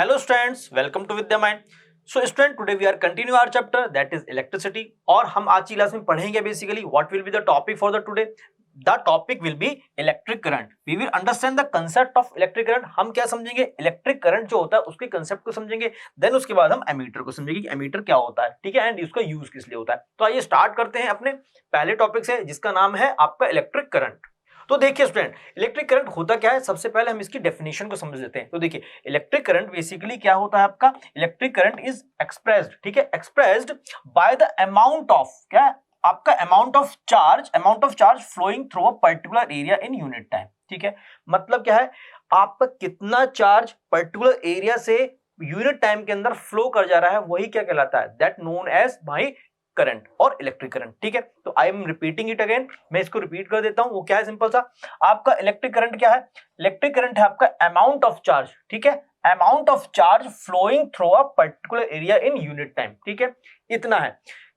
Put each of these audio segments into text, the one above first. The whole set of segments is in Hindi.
Hello students, welcome to Vidya Mind. So student, today we are continue our chapter that is electricity. और हम आज की क्लास में पढ़ेंगे basically what will be the topic for the today. The topic will be electric current. We will understand the concept of electric current. हम क्या समझेंगे, इलेक्ट्रिक करंट जो होता है उसके कंसेप्ट को समझेंगे, देन उसके बाद हम एमीटर को समझेंगे कि एमीटर क्या होता है, ठीक है, एंड इसका यूज किस लिए होता है. तो आइए स्टार्ट करते हैं अपने पहले टॉपिक से जिसका नाम है आपका इलेक्ट्रिक करंट. तो देखिए स्टूडेंट, इलेक्ट्रिक करंट होता क्या है, सबसे पहले हम इसकी डेफिनेशन को समझ लेते हैं. तो देखिए इलेक्ट्रिक करंट बेसिकली क्या होता है आपका, इलेक्ट्रिक करंट इज एक्सप्रेस्ड, ठीक है, expressed by the amount of, क्या आपका amount of charge flowing through a particular area in unit time. ठीक है, मतलब क्या है, आपका कितना चार्ज पर्टिकुलर एरिया से यूनिट टाइम के अंदर फ्लो कर जा रहा है, वही क्या कहलाता है, that known as by current और इलेक्ट्रिक करंट. ठीक है, तो I am repeating it again, मैं इसको रिपीट कर देता हूं. वो क्या है, सिंपल सा, आपका इलेक्ट्रिक करंट क्या है, इलेक्ट्रिक करंट है आपका अमाउंट ऑफ चार्ज, ठीक है, amount of charge flowing through a particular area in unit time. ठीक है, इतना है,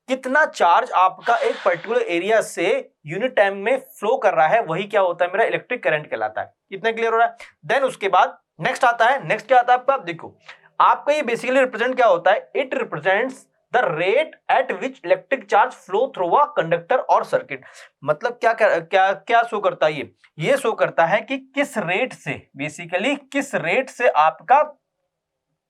कितना चार्ज आपका एक पर्टिकुलर एरिया से यूनिट टाइम में फ्लो कर रहा है, वही क्या होता है, मेरा इलेक्ट्रिक करंट कहलाता है. इतना क्लियर हो रहा है. देन उसके बाद नेक्स्ट आता है, नेक्स्ट क्या आता है आपका, देखो आपका ये बेसिकली रिप्रेजेंट क्या होता है, it represents the rate at which electric charge flow through a conductor और सर्किट. मतलब क्या क्या क्या शो करता है, ये शो करता है कि किस रेट से, बेसिकली किस रेट से आपका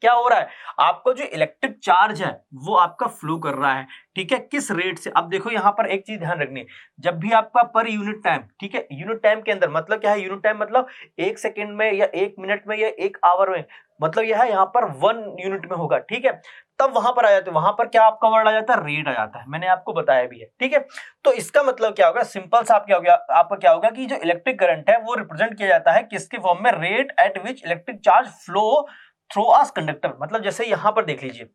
क्या हो रहा है, आपको जो इलेक्ट्रिक चार्ज है वो आपका फ्लो कर रहा है. ठीक है, किस रेट से. अब देखो यहां पर एक चीज ध्यान रखनी है, जब भी आपका पर यूनिट टाइम, ठीक है, यूनिट टाइम के अंदर मतलब क्या है, यूनिट टाइम मतलब एक सेकंड में या एक मिनट में या एक आवर में, मतलब यह है यहाँ पर 1 यूनिट में होगा. ठीक है, तब वहां पर आ जाते हैं, वहां पर क्या आपका वर्ड आ जाता है, रेट आ जाता है, मैंने आपको बताया भी है. ठीक है, तो इसका मतलब क्या होगा, सिंपल सा क्या हो गया, आपका क्या होगा कि जो इलेक्ट्रिक करंट है वो रिप्रेजेंट किया जाता है किसके फॉर्म में, rate at which electric charge flow through a conductor. मतलब जैसे यहां पर देख लीजिए,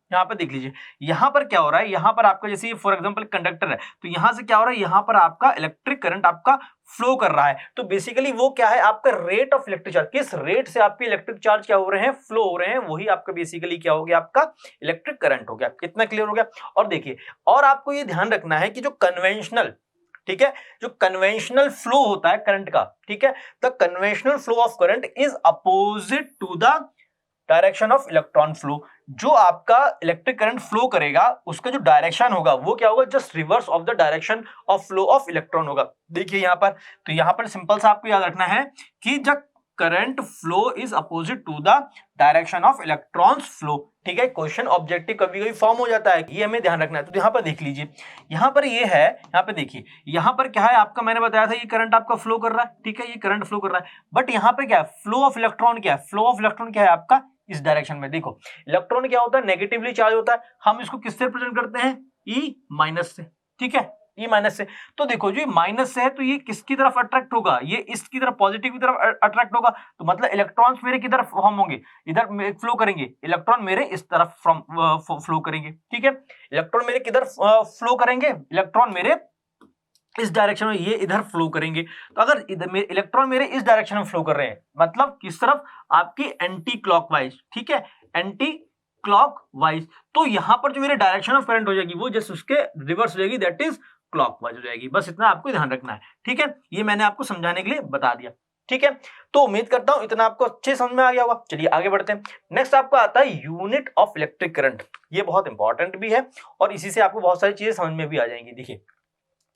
यहां पर क्या हो रहा है, यहां पर आपका जैसे फॉर एग्जांपल कंडक्टर है, तो यहां से क्या हो रहा है, यहां पर आपका इलेक्ट्रिक करंट आपका फ्लो कर रहा है. तो बेसिकली वो क्या है, आपका रेट ऑफ इलेक्ट्रिक चार्ज, किस रेट से आपके इलेक्ट्रिक चार्ज क्या हो रहे हैं, फ्लो हो रहे हैं, वही आपका बेसिकली क्या हो गया, आपका इलेक्ट्रिक करंट हो गया. कितना क्लियर हो गया. और देखिए, और आपको ये ध्यान रखना है कि जो कन्वेंशनल, ठीक है, जो कन्वेंशनल फ्लो होता है करंट का, ठीक है, the conventional flow of current is opposite to the direction of electron flow. जो आपका इलेक्ट्रिक करंट फ्लो करेगा उसका जो डायरेक्शन होगा वो क्या होगा, just reverse of the direction of flow of electron होगा. देखिए यहां पर, तो यहां पर सिंपल सा आपको याद रखना है कि जब current flow is opposite to the direction of electrons flow. ठीक है, क्वेश्चन ऑब्जेक्टिव कभी कभी फॉर्म हो जाता है, ये हमें ध्यान रखना है. तो यहां पर देख लीजिए, यहां पर ये है, यहां पे देखिए, यहां पर क्या है आपका, मैंने बताया था ये करंट आपका फ्लो कर रहा है. ठीक है, ये करंट फ्लो कर रहा है, बट यहां पे क्या है, फ्लो ऑफ इलेक्ट्रॉन क्या है, फ्लो ऑफ इलेक्ट्रॉन क्या है आपका, इस डायरेक्शन में. देखो इलेक्ट्रॉन क्या होता है, नेगेटिवली चार्ज होता है, हम इसको किससे रिप्रेजेंट करते हैं, ई माइनस से. ठीक है, ई माइनस से. तो देखो जो माइनस से है तो ये किसकी तरफ अट्रैक्ट होगा, ये इसकी तरफ पॉजिटिव की तरफ अट्रैक्ट होगा. तो मतलब इलेक्ट्रॉन्स मेरे किधर फॉर्म होंगे, इधर फ्लो करेंगे, इलेक्ट्रॉन मेरे इस तरफ फ्लो करेंगे. ठीक है, इलेक्ट्रॉन मेरे किधर फ्लो करेंगे, इलेक्ट्रॉन मेरे इस डायरेक्शन में, ये इधर फ्लो करेंगे. तो अगर इधर इलेक्ट्रॉन मेरे इस डायरेक्शन में फ्लो कर रहे हैं, मतलब किस तरफ, आपकी एंटी क्लॉकवाइज. ठीक है, एंटी क्लॉकवाइज, तो यहां पर जो मेरे डायरेक्शन ऑफ करंट हो जाएगी वो जस्ट उसके रिवर्स हो जाएगी, दैट इज क्लॉकवाइज हो जाएगी. बस इतना आपको ध्यान रखना है. ठीक है, ये मैंने आपको समझाने के लिए बता दिया. ठीक है, तो उम्मीद करता हूं इतना आपको अच्छे समझ में आ गया होगा. चलिए आगे बढ़ते हैं. नेक्स्ट आपका आता है यूनिट ऑफ इलेक्ट्रिक करंट. ये बहुत इंपॉर्टेंट भी है और इसी से आपको बहुत सारी चीजें समझ में भी आ जाएंगी. देखिए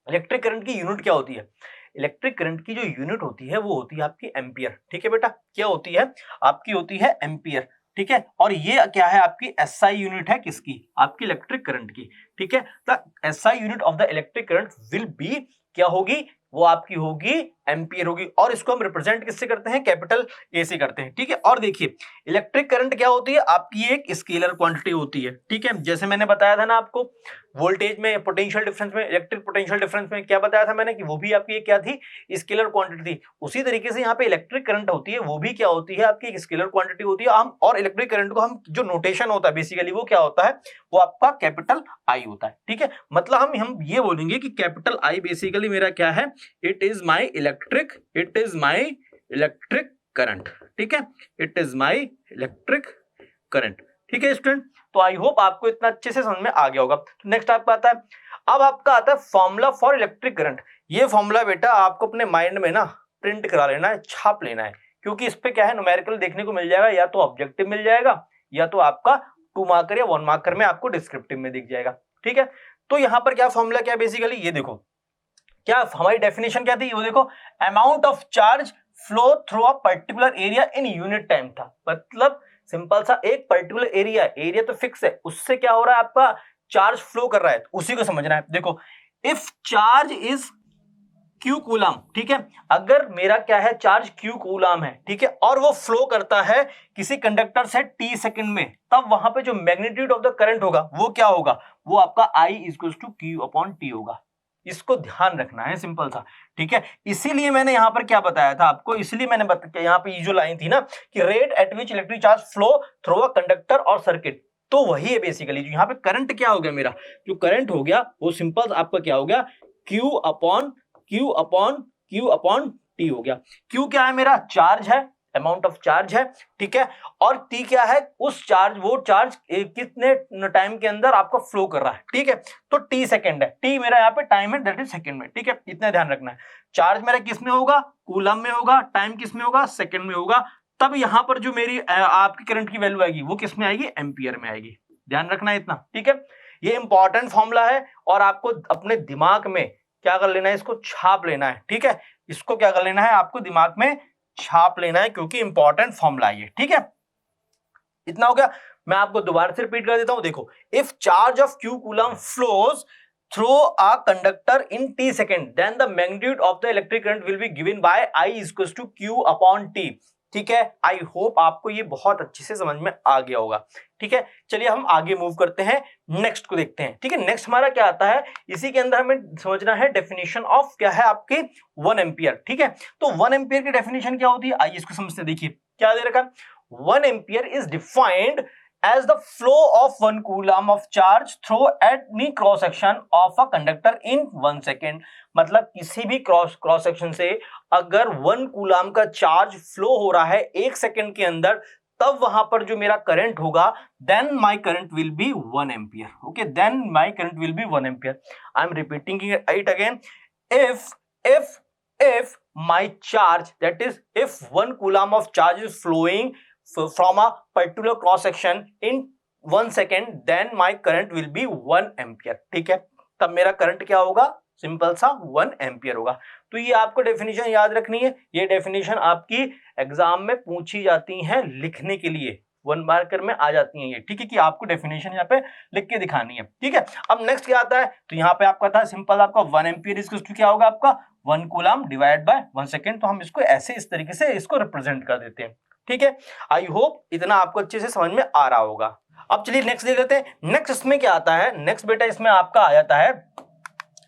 इलेक्ट्रिक करंट की यूनिट क्या होती है, इलेक्ट्रिक करंट की जो यूनिट होती है वो होती है आपकी एम्पियर. ठीक है बेटा, क्या होती है आपकी, होती है एम्पियर. ठीक है, और ये क्या है आपकी एसआई यूनिट है, किसकी, आपकी इलेक्ट्रिक करंट की. ठीक है, the SI unit of the electric current will B, क्या होगी, वो आपकी होगी एम्पियर होगी. और इसको हम रिप्रेजेंट किससे करते हैं, कैपिटल ए से करते हैं. ठीक है, और देखिए इलेक्ट्रिक करंट क्या होती है, आपकी एक स्केलर क्वांटिटी होती है. ठीक है, जैसे मैंने बताया था ना आपको, वोल्टेज में, पोटेंशियल डिफरेंस में, इलेक्ट्रिक पोटेंशियल डिफरेंस में क्या बताया था मैंने, कि वो भी आपकी क्या थी, स्केलर क्वांटिटी थी. उसी तरीके से यहाँ पे इलेक्ट्रिक करंट होती है, वो भी क्या होती है, आपकी एक स्केलर क्वांटिटी होती है. हम और इलेक्ट्रिक करंट को हम जो नोटेशन होता है बेसिकली वो क्या होता है, वो आपका कैपिटल आई होता है. ठीक है, मतलब हम ये बोलेंगे कि कैपिटल आई बेसिकली मेरा क्या है, it is my electric current. ठीक है, it is my electric current. ठीक है स्टूडेंट, तो आई होप आपको इतना अच्छे से समझ में आ गया होगा. नेक्स्ट आपका आता है, अब आपका आता है फॉर्मूला फॉर इलेक्ट्रिक करंट. ये फॉर्मूला बेटा आपको अपने माइंड में ना प्रिंट करा लेना है, छाप लेना है, क्योंकि इस पे क्या है, न्यूमेरिकल देखने को मिल जाएगा, या तो ऑब्जेक्टिव मिल जाएगा या तो आपका 2 मार्कर या 1 मार्कर में आपको डिस्क्रिप्टिव में दिख जाएगा। ठीक है, तो यहां पर क्या फॉर्मूला क्या बेसिकली, ये देखो क्या हमारी डेफिनेशन क्या थी, वो देखो amount of charge flow through a particular area in unit time था। मतलब सिंपल सा एक पर्टिकुलर एरिया तो फिक्स है, उससे क्या हो रहा है आपका चार्ज फ्लो कर रहा है, उसी को समझना है। देखो if charge is Q coulomb, ठीक है, अगर मेरा क्या है चार्ज क्यू कूलम है, ठीक है, और वो फ्लो करता है किसी कंडक्टर से टी सेकंड में, तब वहां पे जो मैग्नीट्यूड ऑफ द करंट होगा वो क्या होगा, वो आपका I equals to Q upon T होगा। इसको ध्यान रखना है, सिंपल सा। ठीक है, इसीलिए मैंने यहां पर क्या बताया था आपको, इसलिए मैंने बताया यहां पे ये जो लाइन थी ना कि rate at which electric charge flow through a conductor और सर्किट, तो वही है बेसिकली। जो यहाँ पे करंट क्या हो गया, मेरा जो करंट हो गया वो सिंपल आपका क्या हो गया, क्यू अपॉन टी हो गया। क्यू क्या है, मेरा चार्ज है, अमाउंट ऑफ चार्ज है, ठीक है, और टी क्या है, उस चार्ज, वो चार्ज कितने टाइम के अंदर आपका फ्लो कर रहा है, ठीक है, तो टी सेकंड है, टी मेरा यहाँ पे टाइम है, दैट इज सेकंड में। ठीक है, इतना ध्यान रखना है। चार्ज मेरा किस में होगा, कूलम में होगा, टाइम किस में होगा, सेकंड में होगा, तब यहां पर जो मेरी आपकी करंट की वैल्यू आएगी वो किस में आएगी, एम्पियर में आएगी। ध्यान रखना है इतना। ठीक है, ये इंपॉर्टेंट फॉर्मूला है और आपको अपने दिमाग में क्या कर लेना है, इसको छाप लेना है। ठीक है, इसको क्या कर लेना है, आपको दिमाग में छाप लेना है, क्योंकि इंपॉर्टेंट फॉर्मूला है ये। ठीक है, इतना हो गया। मैं आपको दोबारा से रिपीट कर देता हूं, देखो if charge of Q coulomb flows through a conductor in t second, then the magnitude of the electric current will be given by I equals to q upon t। ठीक है, आई होप आपको ये बहुत अच्छे से समझ में आ गया होगा। ठीक है, चलिए हम आगे मूव करते हैं, नेक्स्ट को देखते हैं। ठीक है, नेक्स्ट हमारा क्या आता है, इसी के अंदर हमें समझना है डेफिनेशन ऑफ क्या है आपकी 1 एम्पियर। ठीक है, तो 1 एम्पियर की डेफिनेशन क्या होती है, आइए इसको समझते हैं। देखिए क्या दे रखा, 1 ampere is defined as the flow of 1 coulomb of charge through any cross section of a conductor in 1 second। मतलब किसी भी क्रॉस सेक्शन से अगर 1 कूलम का चार्ज फ्लो हो रहा है 1 सेकंड के अंदर, तब वहां पर जो मेरा करंट होगा, then my current will be 1 ampere. Okay, then my current will be 1 ampere. I am repeating it again, if my charge, that is if 1 coulomb of charge is flowing from a particular cross section in 1 second, then my current will be 1 ampere। ठीक है, तब मेरा करंट क्या होगा, सिंपल सा 1 एम्पियर होगा। तो ये आपको डेफिनेशन याद रखनी है, ये डेफिनेशन आपकी एग्जाम में पूछी जाती है लिखने के लिए, 1 मार्कर में आ जाती है ये। ठीक है, कि आपको डेफिनेशन यहाँ पे लिख के दिखानी है। ठीक है, अब नेक्स्ट क्या आता है, तो यहाँ पे आपका था सिंपल, आपका 1 एम्पियर इक्वल टू क्या होगा, आपका 1 कूलम डिवाइड बाय 1 सेकेंड। तो हम इसको ऐसे इस तरीके से इसको रिप्रेजेंट कर देते हैं। ठीक है, आई होप इतना आपको अच्छे से समझ में आ रहा होगा। अब चलिए नेक्स्ट देख लेते हैं। नेक्स्ट इसमें क्या आता है, नेक्स्ट बेटा इसमें आपका आ जाता है,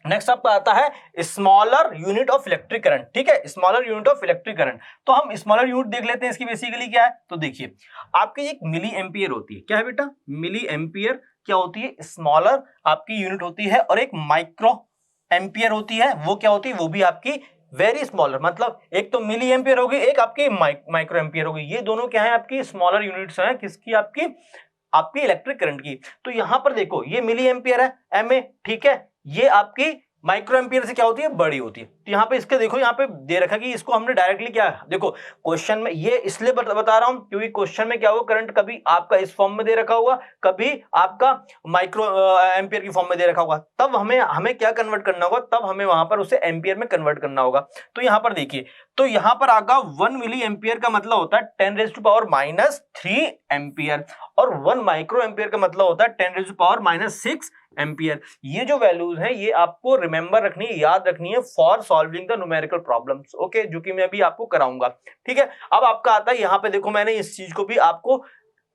नेक्स्ट आपका आता है smaller unit of electric current. ठीक है, smaller unit of electric current. तो हम स्मॉलर यूनिट देख लेते हैं, इसकी बेसिकली क्या है। तो देखिए आपकी एक मिली एम्पियर होती है, क्या है बेटा, मिली एम्पियर क्या होती है, स्मॉलर आपकी यूनिट होती है, और एक माइक्रो एम्पियर होती है, वो क्या होती है, वो भी आपकी वेरी स्मॉलर। मतलब एक तो मिली एम्पियर होगी, एक आपकी माइक्रो एम्पियर होगी। ये दोनों क्या है, आपकी स्मॉलर यूनिट्स हैं, किसकी, आपकी इलेक्ट्रिक करंट की। तो यहां पर देखो ये मिली एम्पियर है, एमए, ठीक है, ये आपकी माइक्रो एम्पियर से क्या होती है, बड़ी होती है। तो यहाँ पे इसके देखो, यहाँ पे दे रखा कि इसको हमने डायरेक्टली क्या, देखो क्वेश्चन में ये इसलिए बता रहा हूं क्योंकि क्वेश्चन में क्या होगा, करंट कभी आपका इस फॉर्म में दे रखा होगा, कभी आपका माइक्रो एम्पियर की फॉर्म में दे रखा होगा। तब हमें क्या कन्वर्ट करना होगा, तब हमें वहां पर उसे एम्पियर में कन्वर्ट करना होगा। तो यहाँ पर देखिए, तो यहाँ पर आगा 1 मिली एम्पियर का मतलब होता है 10⁻³ एम्पियर, और 1 माइक्रो एम्पियर का मतलब होता है 10⁻⁻6 एम्पियर। ये जो वैल्यूज हैं ये आपको रिमेंबर रखनी है, याद रखनी है for solving the numerical problems. Okay, जो कि मैं अभी आपको कराऊंगा। ठीक है, अब आपका आता है यहाँ पे, देखो मैंने इस चीज को भी आपको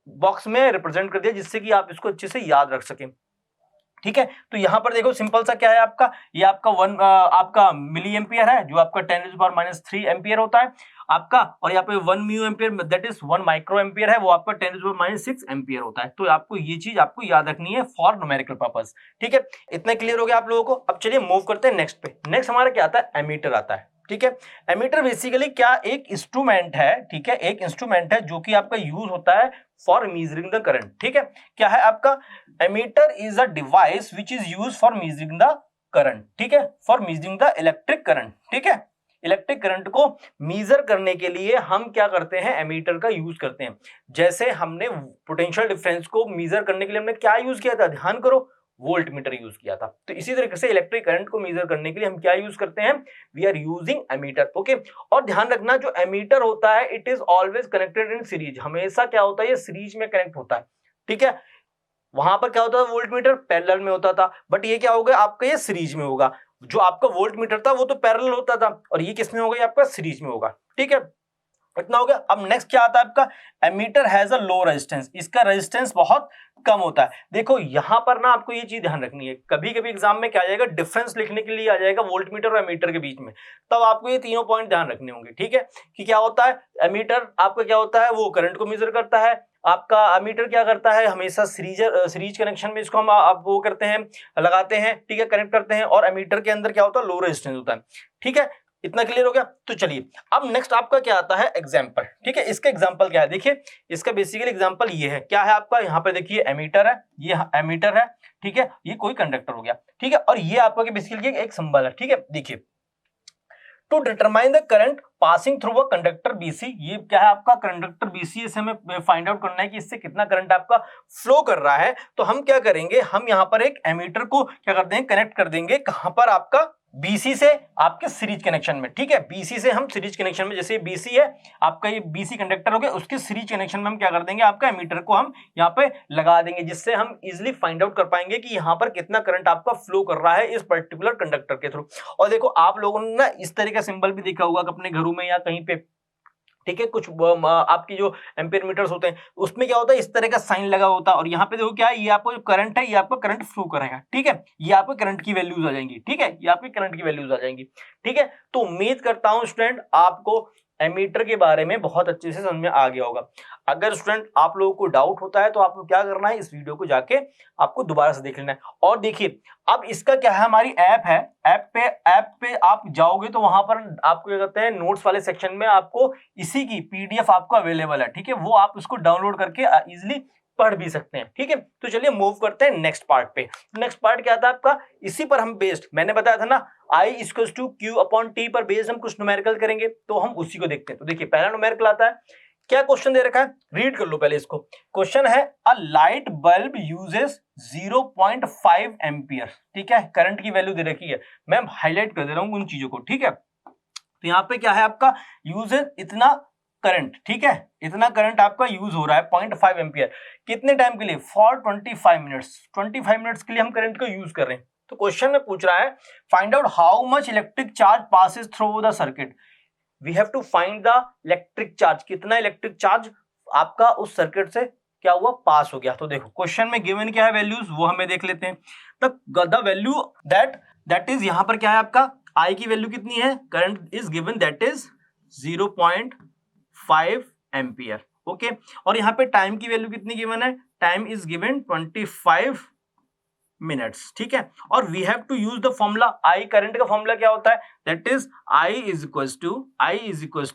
बॉक्स में रिप्रेजेंट कर दिया जिससे कि आप इसको अच्छे से याद रख सकें। ठीक है, तो यहां पर देखो सिंपल सा क्या है आपका, ये आपका 1 आपका मिली एम्पियर है, जो आपका 10⁻³ एम्पियर होता है आपका, और यहाँ पे 1 mu ampere that is 1 micro ampere है, वो आपका 10⁻6 एम्पियर होता है। तो आपको ये चीज आपको याद रखनी है फॉर न्यूमेरिकल पर्पस। ठीक है, इतना क्लियर हो गया आप लोगों को। अब चलिए मूव करते हैं नेक्स्ट पे। नेक्स्ट हमारा क्या आता है, एमीटर आता है। ठीक है, एमीटर बेसिकली क्या, एक इंस्ट्रूमेंट है। ठीक है, एक इंस्ट्रूमेंट है जो कि आपका यूज होता है फॉर मेजरिंग द करंट। ठीक है, क्या है आपका, ammeter is a device which is use for measuring the current. ठीक है, for measuring the electric current. ठीक है, इलेक्ट्रिक करंट को मेजर करने के लिए हम क्या करते हैं, एमीटर का यूज करते हैं। जैसे हमने पोटेंशियल डिफरेंस को मेजर करने के लिए हमने क्या यूज किया था, ध्यान करो, वोल्ट मीटर यूज किया था। तो इसी तरीके से इलेक्ट्रिक करंट को मेजर करने के लिए हम क्या यूज करते हैं, we are using ammeter. Okay, और ध्यान रखना जो एमीटर होता है it is always connected in series, हमेशा क्या होता है, ये सीरीज में कनेक्ट होता है, ठीक है। वहां पर क्या होता था, वोल्ट मीटर पैरेलल में होता था, बट ये क्या होगा आपका, ये सीरीज में होगा। जो आपका वोल्ट मीटर था वो तो पैरेलल होता था, और ये किस में होगा, ये आपका सीरीज में होगा, ठीक है। इतना हो गया। अब नेक्स्ट क्या आता है आपका, ammeter has a low resistance, इसका रेजिस्टेंस बहुत कम होता है। देखो यहां पर ना आपको ये चीज ध्यान रखनी है, कभी कभी एग्जाम में क्या आ जाएगा, डिफरेंस लिखने के लिए आ जाएगा वोल्ट मीटर और एमीटर के बीच में, तब आपको ये तीनों पॉइंट ध्यान रखने होंगे, ठीक है। कि क्या होता है, एमीटर आपका क्या होता है, वो करंट को मेजर करता है, आपका एमीटर क्या करता है, हमेशा सीरीज कनेक्शन में इसको हम आप वो करते हैं, लगाते हैं, ठीक है, कनेक्ट करते हैं, और एमीटर के अंदर क्या होता है, लो रेजिस्टेंस होता है, ठीक है। इतना क्लियर हो गया। तो चलिए अब नेक्स्ट आपका क्या आता है, एग्जांपल, ठीक है। इसका एग्जांपल क्या है, देखिए इसका बेसिकली एग्जांपल ये है, क्या है आपका, यहाँ पे देखिए एमीटर है, ये एमीटर है, ठीक है, ये कोई कंडक्टर हो गया, ठीक है, और ये आपका बेसिकली एक सिंबल है, ठीक है। देखिए to determine the current passing through a conductor BC, ये क्या है आपका कंडक्टर बीसी, इसे हमें फाइंड आउट करना है कि इससे कितना करंट आपका फ्लो कर रहा है। तो हम क्या करेंगे, हम यहाँ पर एक एमीटर को क्या कर देंगे, कनेक्ट कर देंगे, कहां पर आपका, बीसी से आपके सीरीज कनेक्शन में, ठीक है। बीसी से हम सीरीज कनेक्शन में, जैसे बीसी है आपका, ये बीसी कंडक्टर हो गया, उसके सीरीज कनेक्शन में हम क्या कर देंगे, आपका एमीटर को हम यहाँ पे लगा देंगे, जिससे हम इजिली फाइंड आउट कर पाएंगे कि यहाँ पर कितना करंट आपका फ्लो कर रहा है इस पर्टिकुलर कंडक्टर के थ्रू। और देखो आप लोगों ने ना इस तरह का सिंबल भी देखा होगा अपने घरों में या कहीं पे, ठीक है। कुछ आपकी जो एम्पियर मीटर्स होते हैं उसमें क्या होता है, इस तरह का साइन लगा होता है, और यहाँ पे देखो क्या है, ये आपको जो करंट है, ये आपका करंट फ्लो करेगा, ठीक है। ये आपके करंट की वैल्यूज आ जाएंगी, ठीक है, ये आपकी करंट की वैल्यूज आ जाएंगी, ठीक है। तो उम्मीद करता हूं स्टूडेंट आपको एमीटर के बारे में बहुत अच्छे से समझ में आ गया होगा। अगर स्टूडेंट आप लोगों को डाउट होता है तो आपको क्या करना है, इस वीडियो को जाके आपको दोबारा से देख लेना है। और देखिए अब इसका क्या है, हमारी ऐप है, ऐप पे आप जाओगे तो वहां पर आपको क्या कहते हैं, नोट्स वाले सेक्शन में आपको इसी की पीडीएफ आपको अवेलेबल है, ठीक है। वो आप उसको डाउनलोड करके इजिली पढ़ भी सकते हैं, ठीक है। तो चलिए मूव करते हैं नेक्स्ट पार्ट पे। नेक्स्ट पार्ट क्या था आपका, इसी पर हम बेस्ड, मैंने बताया था ना I equals to Q upon T पर बेस्ड हम कुछ न्यूमेरिकल करेंगे, तो हम उसी को देखते हैं। तो देखिए पहला न्यूमेरिकल आता है, क्या क्वेश्चन दे रखा है, रीड कर लो पहले इसको। क्वेश्चन है अ लाइट बल्ब यूजेस 0.5 एम्पियर, ठीक है, करंट की वैल्यू दे रखी है, मैं हाईलाइट कर दे रहा हूं उन चीजों को, ठीक है। तो यहाँ पे क्या है आपका, यूजेस इतना करंट, ठीक है, इतना करंट आपका यूज हो रहा है 0.5 एम्पियर, कितने टाइम के लिए, फॉर 25 मिनट्स, 25 मिनट्स के लिए हम करंट को यूज कर रहे हैं। तो क्वेश्चन में पूछ रहा है find out how much electric charge passes through the circuit, we have to find the electric charge, कितना इलेक्ट्रिक चार्ज आपका उस सर्किट से क्या हुआ, पास हो गया। तो देखो क्वेश्चन में गिवन क्या है वैल्यूज, वो हमें देख लेते हैं। द वैल्यू दैट इज, यहां पर क्या है आपका, आई की वैल्यू कितनी है, current is given that is 0.5 ampere, okay. और यहाँ पे टाइम की वैल्यू कितनी गिवन है, टाइम इज गिवन 25 मिनट्स, ठीक है। और we have to use the formula, I current का फॉर्मूला क्या होता है, that is I is equals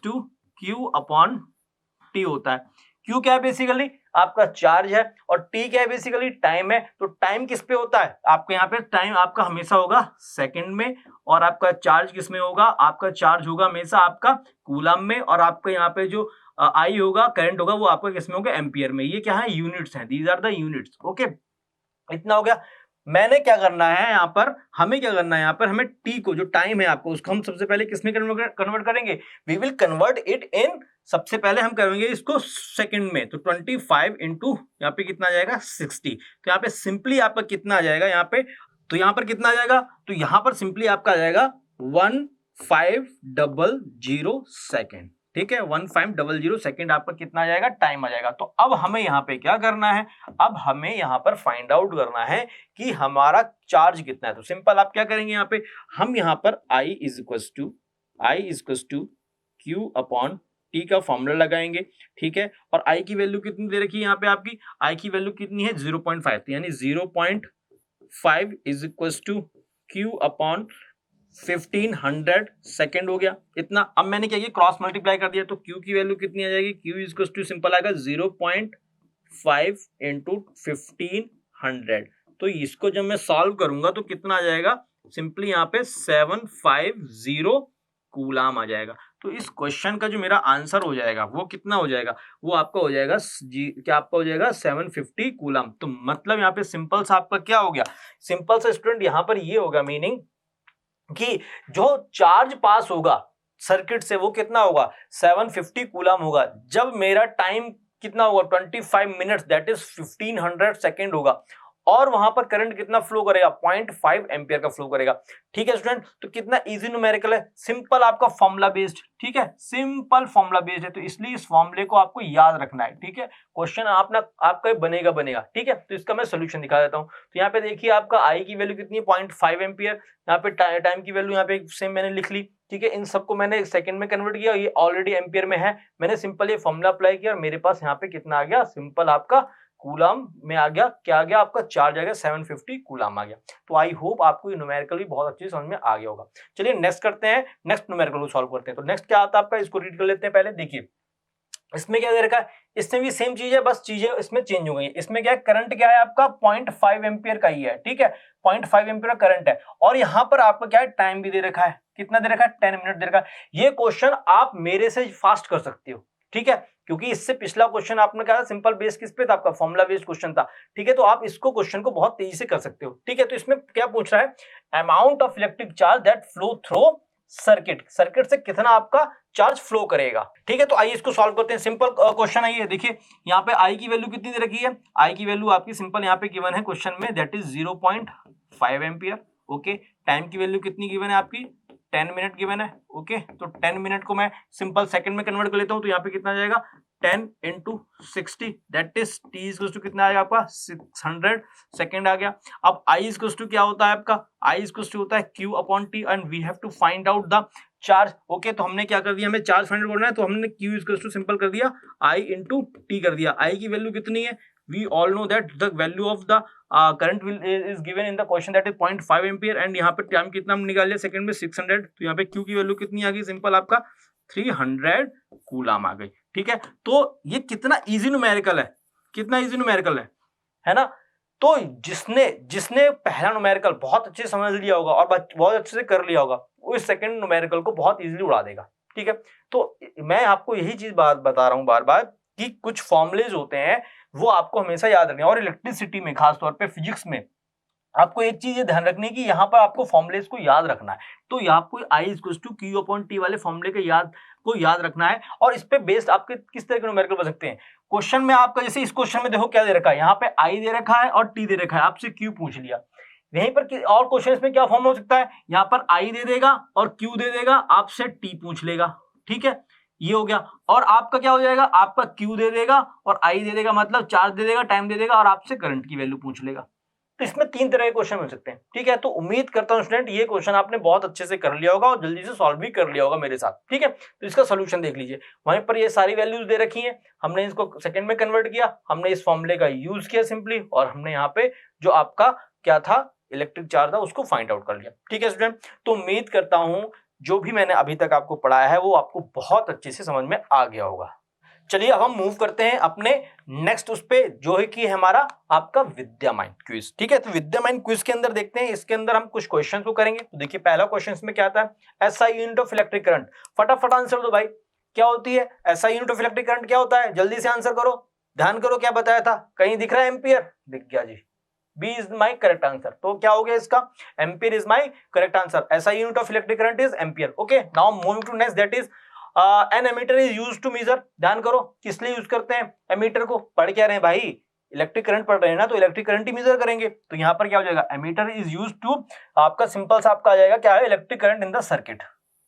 to Q upon T होता है। क्यू क्या है, बेसिकली आपका चार्ज है, और टी क्या है, बेसिकली टाइम है। तो टाइम किस पे होता है, आपके यहाँ पे टाइम आपका हमेशा होगा सेकंड में, और आपका चार्ज किस में होगा, आपका चार्ज होगा हमेशा आपका कूलम में, और आपका यहाँ पे जो आई होगा, करंट होगा, वो आपका किस में होगा, एम्पियर में। ये क्या है, यूनिट्स हैं, these are the units, okay. इतना हो गया। मैंने क्या करना है यहाँ पर, हमें क्या करना है यहाँ पर, हमें टी को जो टाइम है आपको, उसको हम सबसे पहले किसमें कन्वर्ट करेंगे, we will convert it in, सबसे पहले हम करेंगे इसको सेकंड में। तो 25 इंटू यहाँ पे कितना आ जाएगा, 60। तो यहाँ पे सिंपली आपका कितना आ जाएगा यहाँ पे, तो यहाँ पर कितना आ जाएगा, तो यहाँ पर सिंपली आपका आ जाएगा 1500 सेकेंड, ठीक है, 1500 सेकेंड आपका कितना आ जाएगा, टाइम आ जाएगा। तो अब हमें यहाँ पे क्या करना है, अब हमें यहाँ पर फाइंड आउट करना है कि हमारा चार्ज कितना है। तो सिंपल आप क्या करेंगे, यहाँ पे हम यहाँ पर I is equals to Q upon T का फॉर्मूला लगाएंगे, ठीक है। और I की वैल्यू कितनी दे रखी है यहाँ पे, आपकी I की वैल्यू कितनी है, 0.5, तो यानी 0.5 is equals to Q upon 1500 second हो गया इतना। अब मैंने क्या किया, क्रॉस मल्टीप्लाई कर दिया, तो Q की वैल्यू कितनी आ जाएगी, Q is equals to simple आएगा 0.5 इंटू 1500। तो इसको जब मैं सॉल्व करूंगा तो कितना आ जाएगा, सिंपली यहाँ पे 750 कूलाम आ जाएगा। तो इस क्वेश्चन का जो मेरा आंसर हो जाएगा वो कितना हो जाएगा, वो आपका हो जाएगा क्या आपका हो जाएगा 750 कूलाम। तो मतलब यहाँ पे सिंपल सा आपका क्या हो गया, सिंपल सा स्टूडेंट यहाँ पर ये होगा मीनिंग कि जो चार्ज पास होगा सर्किट से वो कितना होगा 750 कूलाम होगा। जब मेरा टाइम कितना होगा 25 मिनट्स दैट इज 1500 सेकेंड होगा, और वहां पर करंट कितना फ्लो करेगा 0.5 एम्पियर का फ्लो करेगा। ठीक है स्टूडेंट, तो कितना इजी न्यूमेरिकल है, सिंपल आपका फॉर्मूला बेस्ड। ठीक है, सिंपल फॉर्मूला बेस्ड है, तो इसलिए इस फॉर्मूले को आपको याद रखना है। ठीक है, क्वेश्चन आपका बनेगा। ठीक है, तो इसका मैं सोल्यूशन दिखा देता हूं। तो यहाँ पे देखिए आपका आई की वैल्यू कितनी है 0.5 एम्पियर, यहाँ पे टाइम की वैल्यू यहाँ पे सेम मैंने लिख ली। ठीक है, इन सबको मैंने सेकंड में कन्वर्ट किया, ये ऑलरेडी एम्पियर में है, मैंने सिंपल ये फॉर्मूला अप्लाई किया और मेरे पास यहाँ पे कितना आ गया, सिंपल आपका कूलाम में आ गया, क्या आ गया आपका चार्ज आ गया 750 कूलाम आ गया। तो आई होप आपको ये न्यूमेरिकल भी बहुत अच्छी समझ में आ गया होगा। चलिए नेक्स्ट करते हैं, नेक्स्ट न्यूमेरिकल को सॉल्व करते हैं। तो नेक्स्ट क्या आता है आपका, इसको रीड कर लेते हैं पहले। देखिए इसमें क्या दे रखा है, इसमें भी सेम चीज है, बस चीजें इसमें चेंज हो गई है। इसमें क्या है, करंट क्या है आपका 0.5 एम्पियर का ही है। ठीक है, 0.5 एम्पियर का करंट है, और यहाँ पर आपका क्या है, टाइम भी दे रखा है, कितना दे रखा है 10 मिनट दे रखा है। ये क्वेश्चन आप मेरे से फास्ट कर सकते हो। ठीक है, क्योंकि इससे पिछला क्वेश्चन आपने कहा सिंपल बेस किस पे था, आपका फॉर्मूला बेस्ड क्वेश्चन था। ठीक है, तो आप इसको क्वेश्चन को बहुत तेजी से कर सकते हो। ठीक है, तो इसमें क्या पूछ रहा है, amount of electric charge that flow through circuit से कितना आपका चार्ज फ्लो करेगा। ठीक है, तो आइए इसको सॉल्व करते हैं। सिंपल क्वेश्चन है ये। देखिए यहाँ पे आई की वैल्यू कितनी दे रखी है, आई की वैल्यू आपकी सिंपल यहाँ पे गिवन है क्वेश्चन में, that is 0.5 ampere. Okay, time की वैल्यू कितनी गिवन है आपकी 10 मिनट गिवन है। ओके, तो 10 मिनट को मैं सिंपल सेकंड में कन्वर्ट कर लेता हूं, तो यहाँ पे कितना आ जाएगा 10 into 60 that is t equals to कितना आएगा आपका 600 सेकंड आ गया। अब I इक्वल्स टू क्या होता है आपका, I इक्वल्स टू होता है Q upon T and we have to find out the charge. Okay, तो हमने क्या कर दिया, हमें चार्ज फाइंड करना है, तो हमने Q इक्वल्स टू सिंपल कर दिया I into T कर दिया। I की वैल्यू कितनी है, we all know that the value of the current is given in the question that is 0.5 ampere and यहाँ पे टाइम कितना हम निकाल लिया सेकंड में 600, तो यहाँ पे Q की वैल्यू कितनी आ गई, सिंपल आपका 300 कूलाम आ गई। ठीक है, तो ये कितना इजी न्यूमेरिकल है, कितना इजी न्यूमेरिकल है ना। तो जिसने पहला न्यूमेरिकल बहुत अच्छे से समझ लिया होगा और बहुत अच्छे से कर लिया होगा, वो इस सेकंड न्यूमेरिकल को बहुत इजीली उड़ा देगा। ठीक है, तो मैं आपको यही चीज बता रहा हूं बार बार कि कुछ फॉर्मुलेज होते हैं वो आपको हमेशा याद रखने, और इलेक्ट्रिसिटी में खासतौर पे फिजिक्स में आपको एक चीज ये ध्यान रखनी है कि यहाँ पर आपको फॉर्मुलेज को याद रखना है। तो आपको I equals to Q upon T वाले फॉर्मूले को याद रखना है, और इस पे बेस्ड आपके किस तरह के न्यूमेरिकल बन सकते हैं। क्वेश्चन में आपका जैसे इस क्वेश्चन में देखो क्या दे रखा है, यहाँ पे I दे रखा है और T दे रखा है, आपसे Q पूछ लिया। यहीं पर और क्वेश्चन इसमें क्या फॉर्म हो सकता है, यहाँ पर I दे देगा और Q दे देगा, आपसे T पूछ लेगा। ठीक है, ये हो गया, और आपका क्या हो जाएगा, आपका Q दे देगा और I दे देगा, मतलब चार्ज दे देगा, टाइम दे देगा, और आपसे करंट की वैल्यू पूछ लेगा। तो इसमें 3 तरह के क्वेश्चन मिल सकते हैं। ठीक है, तो उम्मीद करता हूं स्टूडेंट ये क्वेश्चन आपने बहुत अच्छे से कर लिया होगा और जल्दी से सॉल्व भी कर लिया होगा मेरे साथ। ठीक है, तो इसका सोल्यूशन देख लीजिए, वहीं पर ये सारी वैल्यूज दे रखी हैं, हमने इसको सेकंड में कन्वर्ट किया, हमने इस फॉर्मूले का यूज किया सिंपली, और हमने यहाँ पे जो आपका क्या था इलेक्ट्रिक चार्ज था उसको फाइंड आउट कर लिया। ठीक है स्टूडेंट, तो उम्मीद करता हूं जो भी मैंने अभी तक आपको पढ़ाया है वो आपको बहुत अच्छे से समझ में आ गया होगा। चलिए अब हम मूव करते हैं अपने नेक्स्ट उस पे, जो है कि हमारा आपका विद्यामाइन क्विज। ठीक है, तो विद्यामाइन क्विज के अंदर देखते हैं, इसके अंदर हम कुछ क्वेश्चन को करेंगे। तो देखिए पहला क्वेश्चन इसमें क्या आता है, SI unit of electric current. फटाफट आंसर दो भाई, क्या होती है SI unit of electric current, क्या होता है, जल्दी से आंसर करो, ध्यान करो क्या बताया था, कहीं दिख रहा है एम्पियर, दिख गया जी, B is my correct answer. तो क्या हो गया इसका, ampere is my correct answer, SI unit of electric current is ampere. Okay, now moving to next, that is an ammeter is used to measure. ध्यान करो किस लिए यूज करते हैं एमीटर को, पढ़ क्या रहे हैं भाई, इलेक्ट्रिक करंट पढ़ रहे हैं ना, तो इलेक्ट्रिक करंट ही मेजर करेंगे। तो यहाँ पर क्या हो जाएगा, एमीटर इज यूज्ड टू, आपका सिंपल सा आपका आ जाएगा क्या है, electric current in the circuit.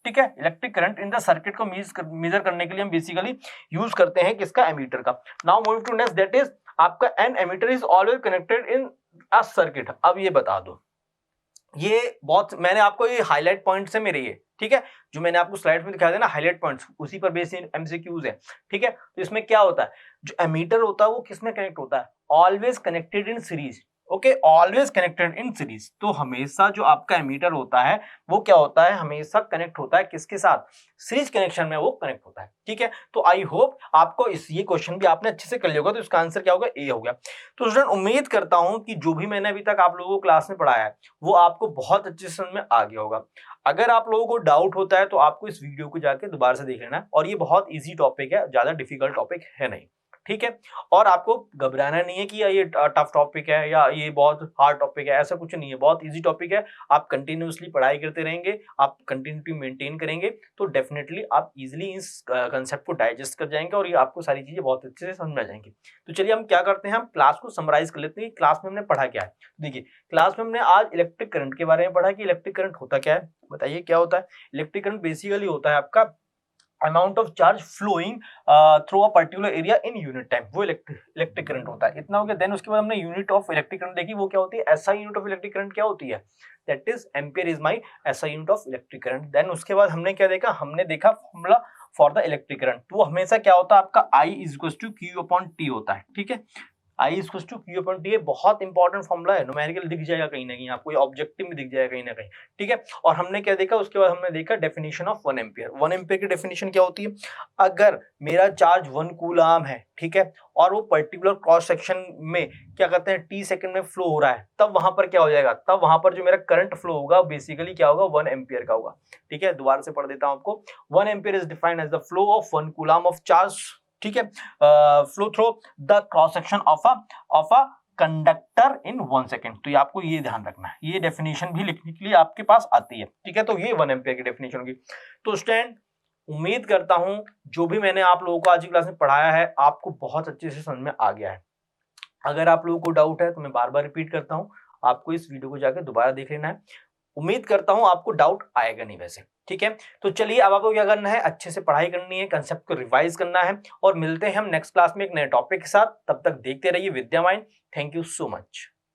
ठीक है, electric current in the circuit को मेजर करने के लिए हम बेसिकली यूज करते हैं किसका, एमीटर का। Now moving to next, that is आपका an ammeter is always connected in a circuit. अब ये बता दो, ये बहुत मैंने आपको ये हाईलाइट पॉइंट्स है मेरे ये, ठीक है, जो मैंने आपको स्लाइड में दिखाया था ना हाईलाइट पॉइंट्स, उसी पर बेसिक एमसीक्यूज है। ठीक है, तो इसमें क्या होता है, जो एमीटर होता है वो किसमें कनेक्ट होता है, always connected in series. Okay, always connected in series. तो हमेशा जो आपका एमीटर होता है वो क्या होता है, हमेशा कनेक्ट होता है किसके साथ, सीरीज कनेक्शन में वो कनेक्ट होता है। ठीक है, तो आई होप आपको ये क्वेश्चन भी आपने अच्छे से कर लिया होगा, तो इसका आंसर क्या होगा, ए हो गया। तो स्टूडेंट उम्मीद करता हूं कि जो भी मैंने अभी तक आप लोगों को क्लास में पढ़ाया है वो आपको बहुत अच्छे से समझ में आ गया होगा। अगर आप लोगों को डाउट होता है तो आपको इस वीडियो को जाके दोबारा से देख लेना है, और ये बहुत ईजी टॉपिक है, ज्यादा डिफिकल्ट टॉपिक है नहीं। ठीक है, और आपको घबराना नहीं है कि ये टफ टॉपिक है या ये बहुत हार्ड टॉपिक है, ऐसा कुछ नहीं है, बहुत इजी टॉपिक है। आप कंटिन्यूअसली पढ़ाई करते रहेंगे, आप कंटिन्यूटी मेंटेन करेंगे तो डेफिनेटली आप इजीली इस कंसेप्ट को डाइजेस्ट कर जाएंगे और ये आपको सारी चीजें बहुत अच्छे से समझ में आ जाएंगी। तो चलिए हम क्या करते हैं, हम क्लास को समराइज कर लेते हैं। क्लास में हमने पढ़ा क्या है, देखिए क्लास में हमने आज इलेक्ट्रिक करंट के बारे में पढ़ा कि इलेक्ट्रिक करंट होता क्या है, बताइए क्या होता है। इलेक्ट्रिक करंट बेसिकली होता है आपका amount of charge flowing through a particular area in unit time, वो इलेक्ट्रिक करंट होता है। इतना हो गया। देन उसके बाद हमने यूनिट ऑफ इलेक्ट्रिक करंट देखी, वो क्या होती है, SI unit of electric current क्या होती है, that is ampere is my SI unit of electric current. Then उसके बाद हमने क्या देखा, हमने देखा formula for the electric current. तो हमेशा क्या होता है आपका I is equal to Q upon T होता है। ठीक है, I is equal to Q upon T, बहुत इंपॉर्टेंट फॉर्मूला है, न्यूमेरिकल दिख जाएगा कहीं ना कहीं आपको, ये ऑब्जेक्टिव में दिख जाएगा कहीं ना कहीं। ठीक है, और हमने क्या देखा, उसके बाद हमने देखा डेफिनेशन ऑफ 1 एम्पियर। 1 एम्पियर की डेफिनेशन क्या होती है, अगर मेरा चार्ज 1 कूलाम है, ठीक है, और वो पर्टिकुलर क्रॉस सेक्शन में क्या कहते हैं t सेकंड में फ्लो हो रहा है, तब वहां पर क्या हो जाएगा, तब वहां पर जो मेरा करंट फ्लो होगा बेसिकली क्या होगा, 1 एम्पियर का होगा। ठीक है, दोबारा से पढ़ देता हूं आपको। 1 ampere is defined as the flow of 1 coulomb of charge, ठीक है, flow through the cross section of a conductor in 1 second. तो ये आपको ये ध्यान रखना है, ये डेफिनेशन भी लिखने के लिए आपके पास आती है। ठीक है, तो ये 1 एम्पियर की डेफिनेशन होगी। तो स्टूडेंट उम्मीद करता हूं जो भी मैंने आप लोगों को आज की क्लास में पढ़ाया है आपको बहुत अच्छे से समझ में आ गया है। अगर आप लोगों को डाउट है तो मैं बार बार रिपीट करता हूं, आपको इस वीडियो को जाकर दोबारा देख लेना है। उम्मीद करता हूं आपको डाउट आएगा नहीं वैसे। ठीक है, तो चलिए अब आपको क्या करना है, अच्छे से पढ़ाई करनी है, कंसेप्ट को रिवाइज करना है, और मिलते हैं हम नेक्स्ट क्लास में एक नए टॉपिक के साथ। तब तक देखते रहिए Vidya Mind. Thank you so much.